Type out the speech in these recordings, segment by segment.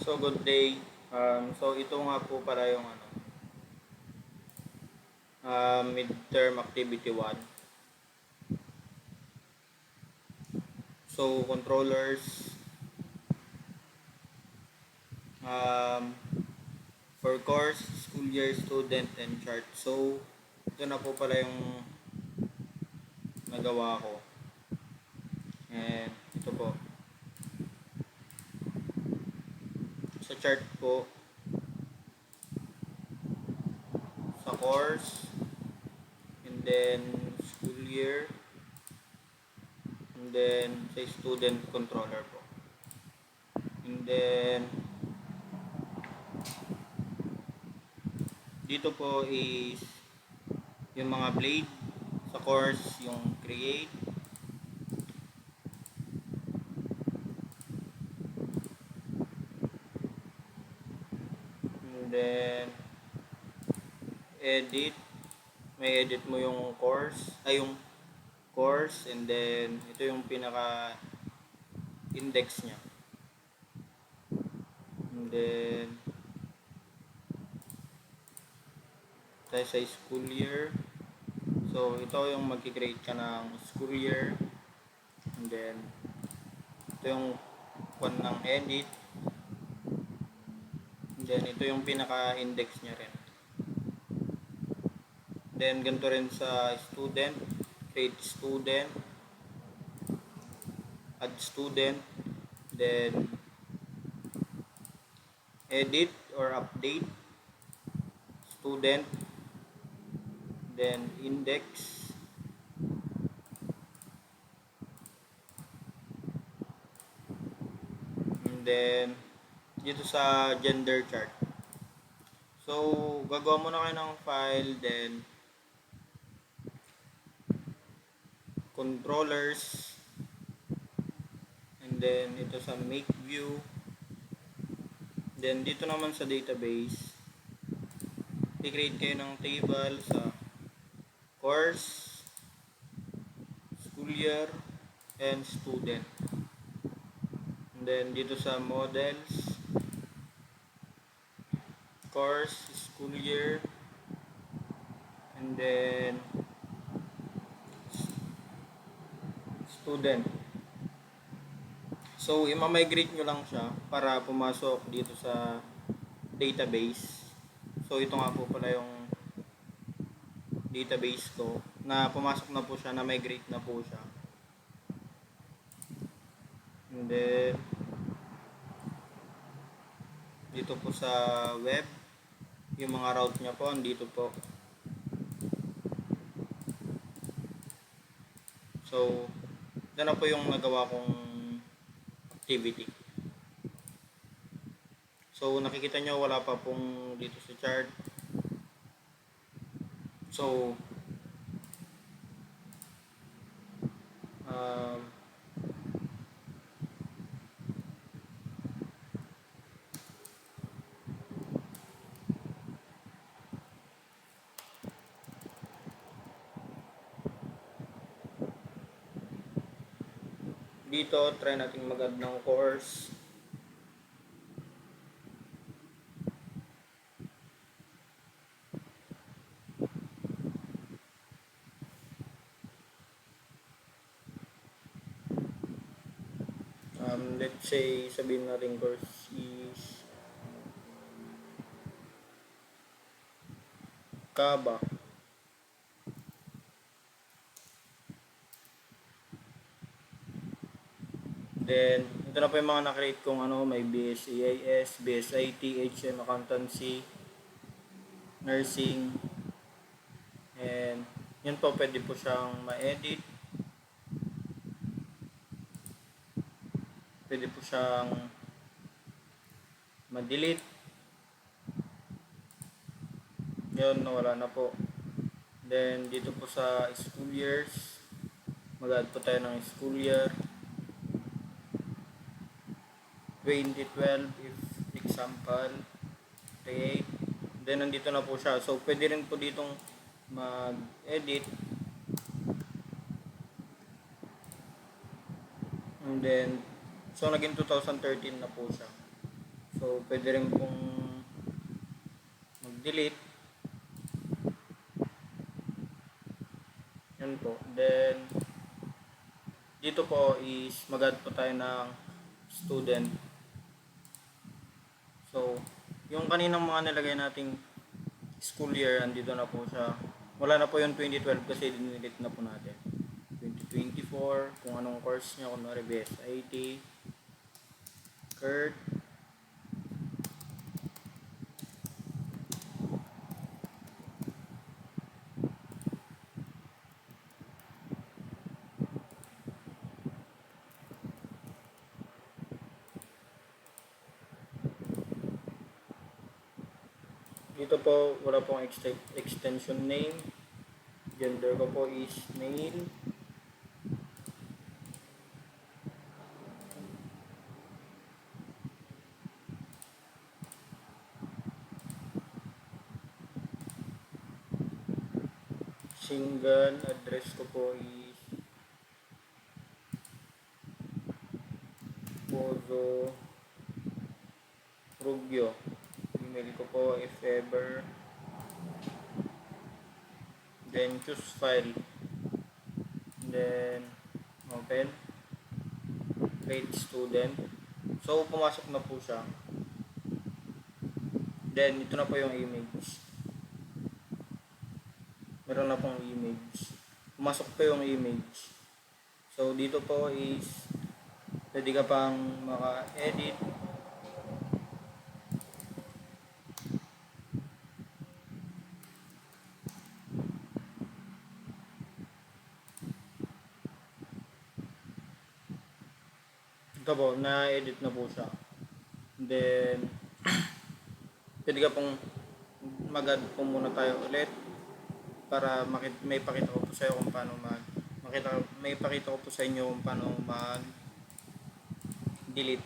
So good day. So ito nga po para yung midterm activity 1. So controllers um, for course, school year, student, and chart. So ito na po pala yung nagawa ko. And ito po. Sa chart po, sa course, and then school year, and then sa student controller po. And then dito po is yung mga blade sa course, yung create, and then edit, may edit mo yung course, ay yung course, and then ito yung pinaka index niya, and then tayo sa school year. So ito yung mag-create ka ng school year, and then ito yung one ng edit, and then ito yung pinaka index niya rin. Then ganito rin sa student, create student, add student, then edit or update student, then index, and then dito sa gender chart. So gagawa muna kayo ng file, then controllers, and then ito sa make view, then dito naman sa database i-create kayo ng table sa course, school year, and student. And then dito sa models, course, school year, and then student. So i-migrate nyo lang siya para pumasok dito sa database. So ito nga po pala yung database ko na pumasok na po siya, na migrate na po siya. And then dito po sa web, yung mga route niya po andito po. So ito na po yung nagawa kong activity. So nakikita nyo wala pa pong dito sa chart. So dito try natin mag-add ng course. Let's say sabihin natin course is Kaba. Then ito na po yung mga na-create kong may BSAIS, BSIT, HM Accountancy, Nursing, and yun po pwede po siyang ma-edit, pwede po siyang ma-delete. Yun, nawala na po. Then dito po sa school years, mag-add po tayo ng school year 2012 if example, create. Then nandito na po siya. So pwede rin po ditong mag-edit. And then so naging 2013 na po siya. So, pwede rin pong mag-delete. Yan po. Then, dito po is mag-add po tayo ng student. So, yung kaninang mga nilagay nating school year, andito na po siya. Wala na po yung 2012 kasi dinilit na po natin. 2024, kung anong course niya, kunwari BSIT, Kurt, dito po wala pong extension name. Gender ko po is male. Single. Address ko po is Pozo Rubio. Email ko po if ever. Then choose file. Then open. Create student. So pumasok na po siya. Then ito na po yung image. Meron na pong image. Pumasok po yung image. So dito po is pwede ka pang maka-edit. Ito po, na-edit na po siya. Then pwede ka pong mag-add po muna tayo ulit para may pakita ko po sa iyo kung paano may pakita ko po sa inyo kung paano delete.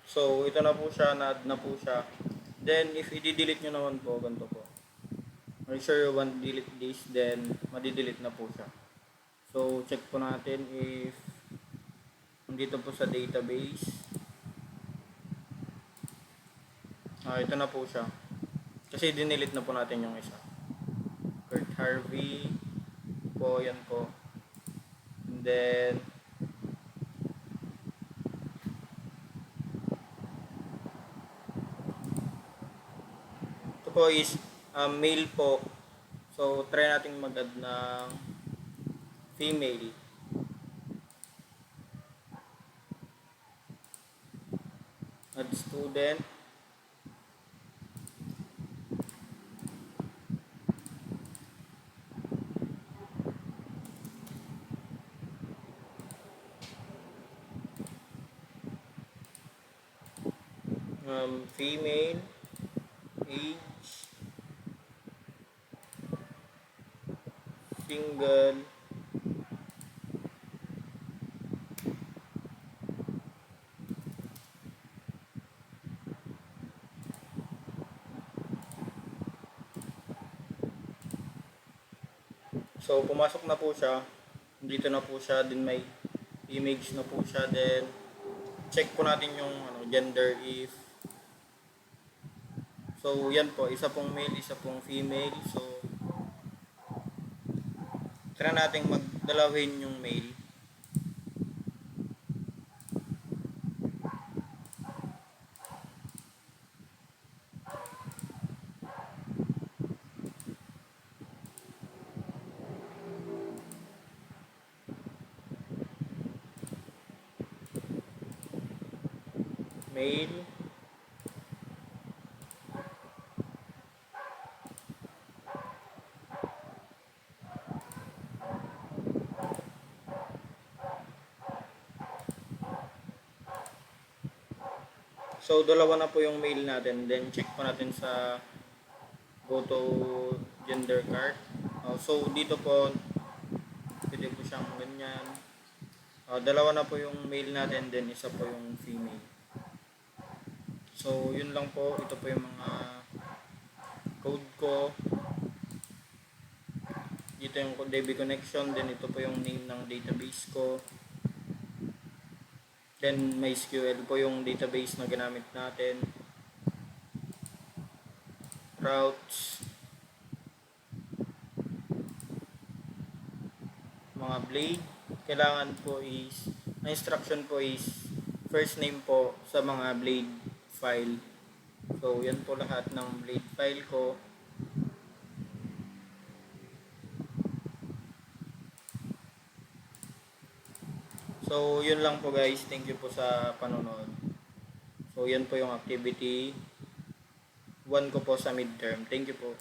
So ito na po siya, na-add na po siya. Then if i-delete nyo naman po, ganito po. Make sure you want to delete this, then madi-delete na po siya. So check po natin if dito po sa database. Ito na po siya. Kasi dinilit na po natin yung isa. Kurt Harvey po, yan po. And then ito po is male po. So try natin mag-add ng female. Add student. Female. Age. Single. So pumasok na po siya. Dito na po siya, din may image na po siya. Then check po natin yung gender if. So yan po, isa pong male, isa pong female. So try nating magdalawin yung male. Male. So, dalawa na po yung mail natin. Then, check po natin sa go to gender card. So, dito po, pwede po siyang ganyan. Dalawa na po yung male natin, then isa po yung female. So, yun lang po. Ito po yung mga code ko. Dito yung DB connection, then ito po yung name ng database ko. Then, MySQL po yung database na ginamit natin. Routes. Mga blade. Kailangan po is, ang instruction po is, first name po sa mga blade file. So, yan po lahat ng blade file ko. So, yun lang po guys. Thank you po sa panonood. So, yan po yung activity 1 ko po sa midterm. Thank you po.